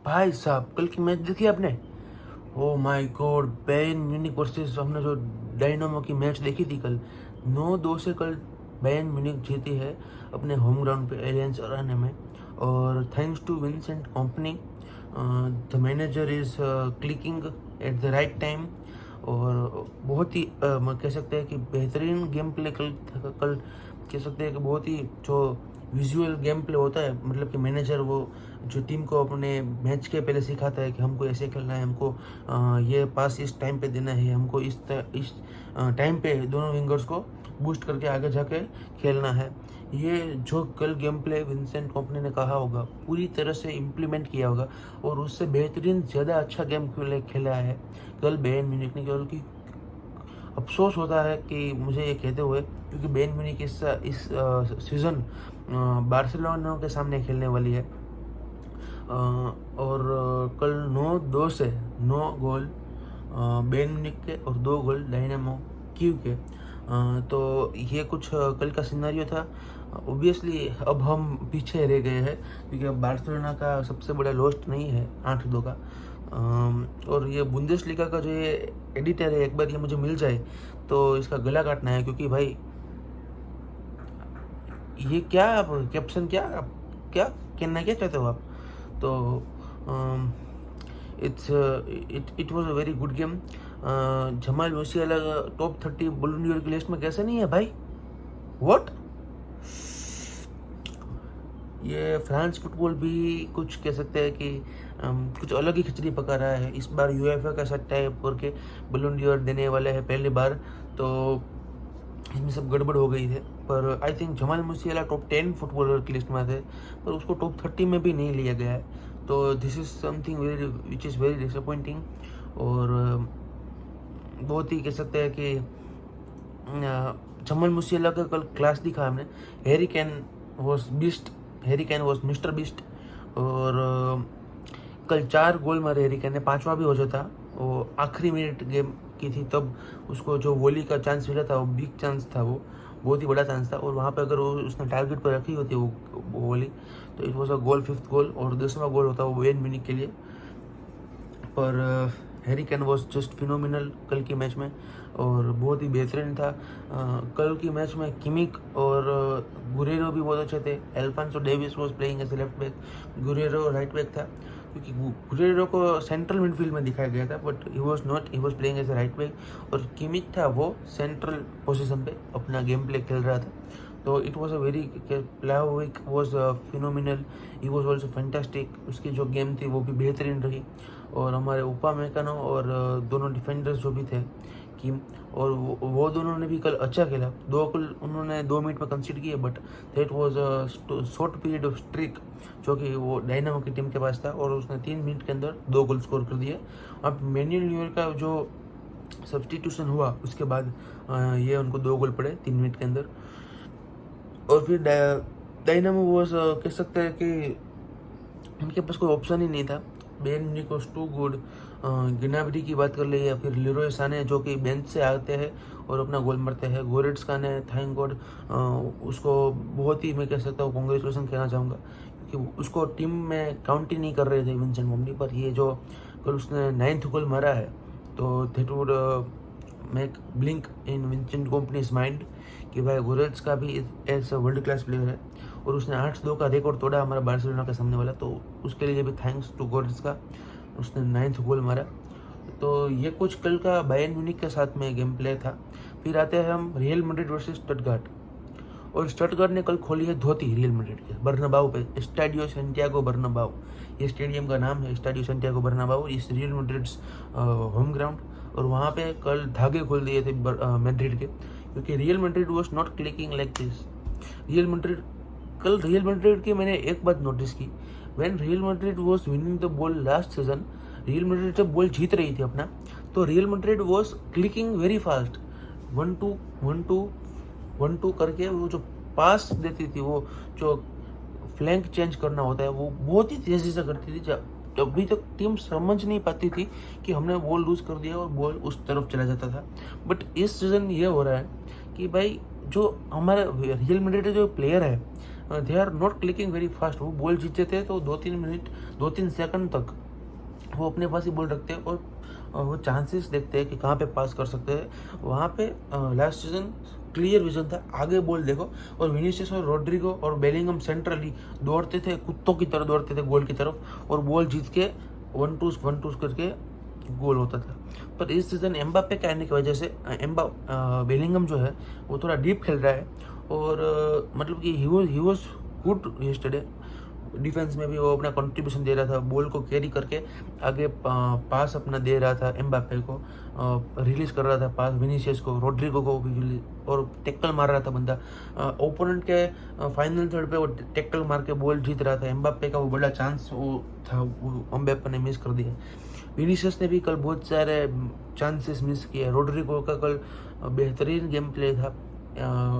भाई साहब कल की मैच देखी आपने? Oh my God, Bayern Munich versus हमने जो डायनामो की मैच देखी थी कल, 9-2 से कल बायर्न म्यूनिख जीती है अपने होम ग्राउंड पे एलियंस अरेना में। और thanks to Vincent Kompany, the manager is clicking at the right time. और बहुत ही कह सकते हैं कि बेहतरीन गेम प्ले कल कह सकते हैं कि बहुत ही जो विजुअल गेम प्ले होता है, मतलब कि मैनेजर वो जो टीम को अपने मैच के पहले सिखाता है कि हमको ऐसे खेलना है, हमको ये पास इस टाइम पे देना है, हमको इस टाइम पे दोनों विंगर्स को बूस्ट करके आगे जाके खेलना है। ये जो कल गेम प्ले विंसेंट कंपनी ने कहा होगा पूरी तरह से इम्प्लीमेंट किया होगा और उससे बेहतरीन ज़्यादा अच्छा गेम खेला है कल बायर्न म्यूनिख ने। केवल कि अफसोस होता है कि मुझे ये कहते हुए, क्योंकि बायर्न म्यूनिख इस सीज़न बार्सिलोना के सामने खेलने वाली है। और कल 9-2 से 9 गोल बायर्न म्यूनिख के और 2 गोल डायनामो कीव के। तो ये कुछ कल का सिनेरियो था। ऑब्वियसली अब हम पीछे रह गए हैं क्योंकि अब बार्सिलोना का सबसे बड़ा लॉस्ट नहीं है 8-2 का। और ये बुंदेसलीगा का जो ये एडिटर है, एक बार ये मुझे मिल जाए तो इसका गला काटना है, क्योंकि भाई ये क्या आप कैप्शन क्या कहना क्या चाहते हो आप? तो it was a very good game. Jamal मूसियाला top 30 बallon d'Or की लिस्ट में कैसे नहीं है भाई? व्हाट? ये फ्रांस फुटबॉल भी कुछ कह सकते हैं कि कुछ अलग ही खिचड़ी पका रहा है। इस बार यूएफए का सट्टा है करके बallon d'Or देने वाले हैं पहली बार, तो इसमें सब गड़बड़ हो गई थे। पर I think Jamal मूसियाला top 10 footballer की लिस्ट में थे, पर उसको टॉप 30 में भी नहीं लिया गया है। तो this is something very which is very disappointing. और बहुत ही कह सकते हैं कि जमाल मूसियाला का कल क्लास दिखा हमने। Harry can was beast, Harry can was mister beast. और कल 4 गोल मारे हैरी कैन ने, 5वां भी हो जाता। वो आखिरी मिनट गेम की थी तब उसको जो वॉली का चांस मिला था, वो बिग चांस था, वो बहुत ही बड़ा चांस था। और वहाँ पे अगर वो उसने टारगेट पर रखी होती वो वॉली, तो it was a goal, 5th गोल। और 10वां गोल होता वो बायर्न म्यूनिख के लिए। पर Harry can was just phenomenal कल की मैच में और बहुत ही बेहतरीन था। कल की मैच में किमिक और गुरेरो भी बहुत अच्छे थे। Alphonso Davies was playing as left back, Guerreiro right back था, क्योंकि गुरेरो को सेंट्रल मिडफील्ड में दिखाया गया था, but he was not, he was playing as a right back. और किमिक था वो सेंट्रल पोजीशन पे अपना गेम प्ले खेल रहा था। तो it was a very, Pavlovic was phenomenal, he was also fantastic. उसकी जो गेम थी वो भी बेहतरीन रही। और हमारे उपामेकानो और दोनों डिफेंडर्स जो भी थे किम, और वो दोनों ने भी कल अच्छा खेला। 2 गोल उन्होंने 2 मिनट में कंसीड किए, but that was a short period of streak जो कि वो डायनामो की टीम के पास था, और उसने 3 मिनट के अंदर 2 गोल स्कोर कर दिए। अब मैनुअल न्यूयर का जो सब्सटीट्यूशन हुआ उसके बाद ये उनको 2 गोल पड़े 3 मिनट के अंदर। और फिर डायनामो वो कह सकते हैं कि उनके पास कोई ऑप्शन ही नहीं था। Bayern Munich was too good. Gnabry की बात कर ले या फिर लेरोय साने जो कि बेंच से आते हैं और अपना गोल मारते हैं। गोरेट्स्का ने थैंक गॉड उसको बहुत ही, मैं कह सकता हूँ, कॉन्ग्रेचुलेसन कहना चाहूँगा, क्योंकि उसको टीम में काउंट ही नहीं कर रहे थे विंसेंट कंपनी पर। ये जो कल उसने 9th गोल मारा है, तो that would make blink in Vincent Kompany's mind कि भाई गोरेट्स्का भी as a world class player है। और उसने 8-2 का रिकॉर्ड तोड़ा हमारा बार्सिलोना के सामने वाला, तो उसके लिए भी थैंक्स टू गोरेट्स्का, उसने 9th गोल मारा। तो ये कुछ कल का बायर्न म्यूनिख के साथ में गेम प्ले था। फिर आते हैं हम रियल मैड्रिड वर्सेस स्टटगार्ट। और स्टटगार्ट ने कल खोली है धोती रियल मैड्रिड के बर्नाबाउ पे, स्टेडियो सैंटियागो बर्नाबाउ, ये स्टेडियम का नाम है, स्टेडियो सैंटियागो बर्नाबाउ, इस रियल मैड्रिड्स होम ग्राउंड। और वहाँ पे कल धागे खोल दिए थे मैड्रिड के, क्योंकि real Madrid was not clicking like this. Real Madrid, कल रियल मैड्रिड की मैंने एक बात नोटिस की, when real Madrid was winning the ball last season, real Madrid जब बॉल जीत रही थी अपना, तो real Madrid was clicking very fast, 1-2 1-2 1-2 करके वो जो पास देती थी, वो जो फ्लैंक चेंज करना होता है, वो बहुत ही तेज़ी से करती थी। जब अभी तक टीम समझ नहीं पाती थी कि हमने बॉल लूज़ कर दिया और बॉल उस तरफ चला जाता था। बट इस सीज़न ये हो रहा है कि भाई जो हमारे रियल मैड्रिड के जो प्लेयर है, they are not clicking very fast. वो बॉल जीतते थे तो 2-3 मिनट 2-3 सेकंड तक वो अपने पास ही बॉल रखते हैं और वो चांसेस देखते हैं कि कहाँ पे पास कर सकते हैं। वहाँ पे लास्ट सीजन क्लियर विजन था, आगे बॉल देखो। और विनीसियस और रोड्रिगो और बेलिंगम सेंट्रली दौड़ते थे, कुत्तों की तरह दौड़ते थे गोल की तरफ, और बॉल जीत के 1-2 करके गोल होता था। पर इस सीजन एम्बापे के आने की वजह से बेलिंगम जो है वो थोड़ा डीप खेल रहा है, और मतलब कि he was good yesterday. Defence में भी वो अपना कंट्रीब्यूशन दे रहा था, बॉल को कैरी करके आगे पास अपना दे रहा था, एम्बापे को रिलीज कर रहा था पास, विनीसियस को, रोड्रिगो को भी, और टैकल मार रहा था बंदा। ओपोनेंट के फाइनल थर्ड पे वो टैकल मार के बॉल जीत रहा था। एम्बापे का वो बड़ा चांस वो था, वो एम्बापे ने मिस कर दिया। विनीसियस ने भी कल बहुत सारे चांसेस मिस किए। रोड्रिगो का कल बेहतरीन गेम प्ले था।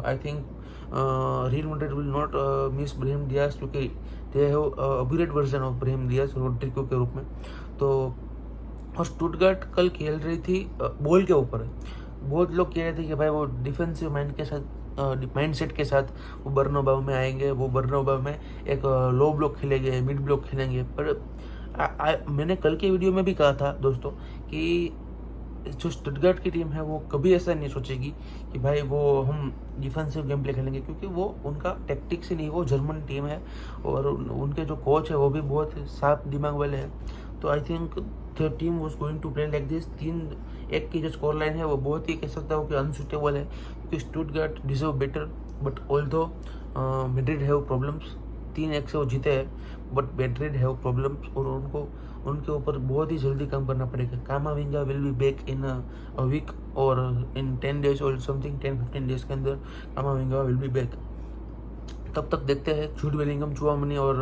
I think Real Madrid will not miss Brahim Diaz, क्योंकि they have upgrade version of Brahim Diaz Rodrigo के रूप में। तो और स्टुटगार्ट कल खेल रही थी बॉल के ऊपर। बहुत लोग कह रहे थे कि भाई वो डिफेंसिव माइंड सेट के साथ वो बर्नाबाउ में आएंगे, वो बर्नाबाउ में एक लो ब्लॉक खेलेंगे, मिड ब्लॉक खेलेंगे। पर मैंने कल के वीडियो में भी कहा था दोस्तों कि जो स्टुटगार्ट की टीम है वो कभी ऐसा नहीं सोचेगी कि भाई वो हम डिफेंसिव गेम प्ले खेलेंगे, क्योंकि वो उनका टैक्टिक्स ही नहीं, वो जर्मन टीम है और उनके जो कोच है वो भी बहुत साफ दिमाग वाले हैं। तो I think the team was going to play like this. 3-1 की जो स्कोर लाइन है वो बहुत ही कह सकता हूँ कि अनसुटेबल है, क्योंकि Stuttgart deserve better. But although Madrid have problems, 3-1 से वो जीते हैं, बट मैड्रिड हैव प्रॉब्लम्स, और उनके ऊपर बहुत ही जल्दी काम करना पड़ेगा। Camavinga will be back in a week और इन 10 days और समथिंग, 10-15 days के अंदर कामाविंगा विल बी बैक। तब तक देखते हैं जूड बेलिंगम, चुआमनी और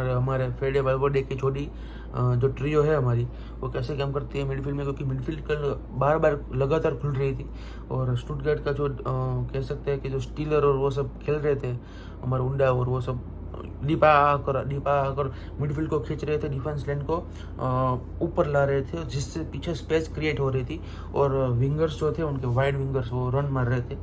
हमारे फेडे वाल्वर्डे की छोटी जो ट्रियो है हमारी, वो कैसे काम करती है मिडफील्ड में, क्योंकि मिडफील्ड कल बार बार लगातार खुल रही थी। और स्टुटगार्ट का जो कह सकते हैं कि जो स्टीलर और वो सब खेल रहे थे, हमारे उंडा और वो सब डीपा आकर मिडफील्ड को खींच रहे थे, डिफेंस लाइन को ऊपर ला रहे थे, जिससे पीछे स्पेस क्रिएट हो रही थी, और विंगर्स जो थे उनके वाइड विंगर्स वो रन मार रहे थे।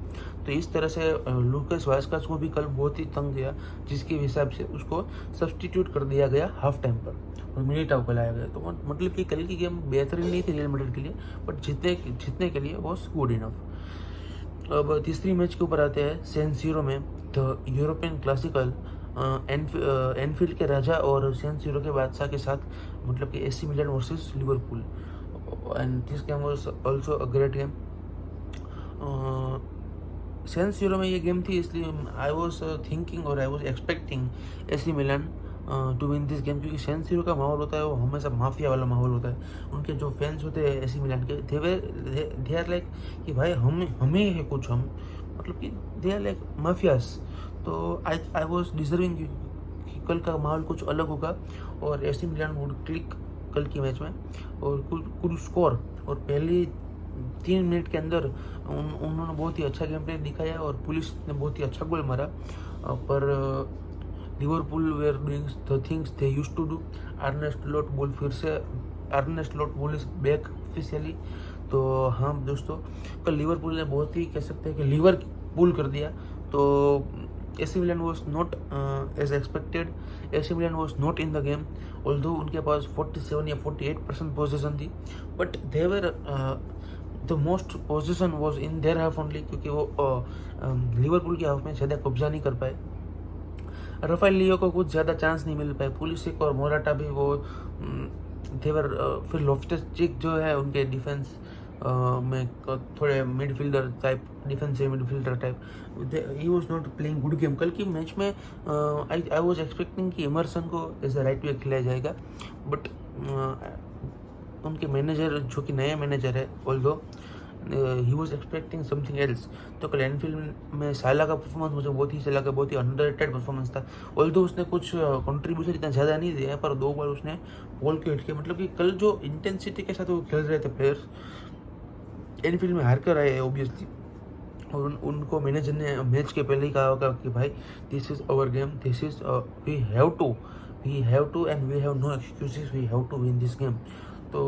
तो इस तरह से लूकास वास्कास को भी कल बहुत ही तंग किया, जिसके हिसाब से उसको सब्सटीट्यूट कर दिया गया हाफ टाइम पर और मिलिटाओ को लाया गया। तो मतलब कि कल की गेम बेहतरीन नहीं थी रियल मैड्रिड के लिए, बट जीतने के लिए वॉज गुड इनफ। अब तीसरी मैच के ऊपर आते हैं, सैन सीरो में द यूरोपियन क्लासिकल एनफील्ड के राजा और सैन सीरो के बादशाह के साथ, मतलब कि AC Milan versus Liverpool, and this game was also a great game. San Siro में ये गेम थी, इसलिए आई वाज थिंकिंग और I was expecting AC Milan to win this game, क्योंकि सैन सीरो का माहौल होता है वो हमेशा माफिया वाला माहौल होता है। उनके जो फैंस होते हैं एसी मिलान के, दे आर लाइक कि भाई हमें है कुछ, हम मतलब कि दे आर लाइक माफियाज। तो आई वाज डिजर्विंग कि कल का माहौल कुछ अलग होगा और एसी मिलान वुड क्लिक कल की मैच में और कुड स्कोर। और पहली 3 मिनट के अंदर उन्होंने बहुत ही अच्छा गेम प्ले दिखाया और पुलिस ने बहुत ही अच्छा गोल मारा, पर Liverpool were doing the things they used to do. Arne Slot ball फिर से इज बैक ऑफिशियली। तो हाँ दोस्तों, कल लिवरपूल ने बहुत ही कह सकते हैं कि लीवर पुल कर दिया। तो AC Milan was not as expected, AC Milan was not in the game, although उनके पास 47 या 48% पोजीशन थी, but they were the most position was in their half only, क्योंकि वो लिवरपूल के हाफ में ज़्यादा कब्जा नहीं कर पाए। राफेल लियो को कुछ ज़्यादा चांस नहीं मिल पाए, पुलिसिक और मोराटा भी वो देवर, फिर लॉफ्टस चीक जो है उनके डिफेंस में थोड़े midfielder type, defensive midfielder type, he was not playing good game. कल की मैच में आई वाज एक्सपेक्टिंग कि इमर्सन को एज अ राइट बैक खिलाया जाएगा, बट उनके मैनेजर जो कि नया मैनेजर है, although he was expecting something else. तो कल एनफील्ड में साला का परफॉर्मेंस मुझे बहुत ही अंडररेटेड परफॉर्मेंस था। ऑल्दो उसने कुछ कंट्रीब्यूशन इतना ज़्यादा नहीं दिया, पर 2 बार उसने बॉल के हिट किया। मतलब कि कल जो इंटेंसिटी के साथ वो खेल रहे थे प्लेयर्स, एनफील्ड में हार कर आए हैं ऑब्वियसली, और उनको मैनेजर ने मैच के पहले ही कहा होगा कि भाई this is our game, this is we have to and we have no excuses, we have to win this game. तो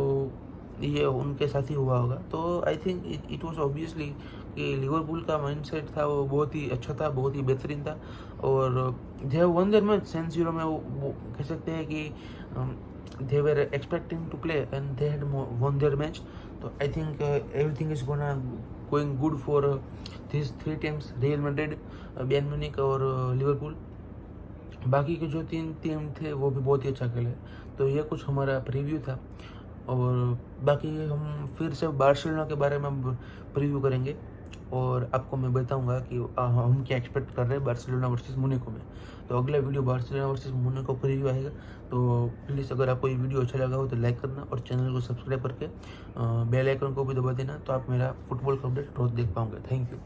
ये उनके साथ ही हुआ होगा। तो I think it was obviously कि लिवरपूल का माइंडसेट था वो बहुत ही अच्छा था, बहुत ही बेहतरीन था। और they have won their match San Siro में, वो कह सकते हैं कि they were expecting to play and they had won their match. तो I think everything is going good for this three teams, Real Madrid, Bayern Munich और Liverpool. बाकी के जो 3 टीम थे वो भी बहुत ही अच्छा खेले। तो ये कुछ हमारा प्रीव्यू था, और बाकी हम फिर से बार्सिलोना के बारे में प्रीव्यू करेंगे और आपको मैं बताऊंगा कि हम क्या एक्सपेक्ट कर रहे हैं बार्सिलोना वर्सेस मोनाको में। तो अगला video Barcelona versus Monaco preview आएगा। तो प्लीज़ अगर आपको ये वीडियो अच्छा लगा हो तो लाइक करना और चैनल को सब्सक्राइब करके बेल आइकन को भी दबा देना, तो आप मेरा फुटबॉल का अपडेट रोज देख पाओगे। Thank you.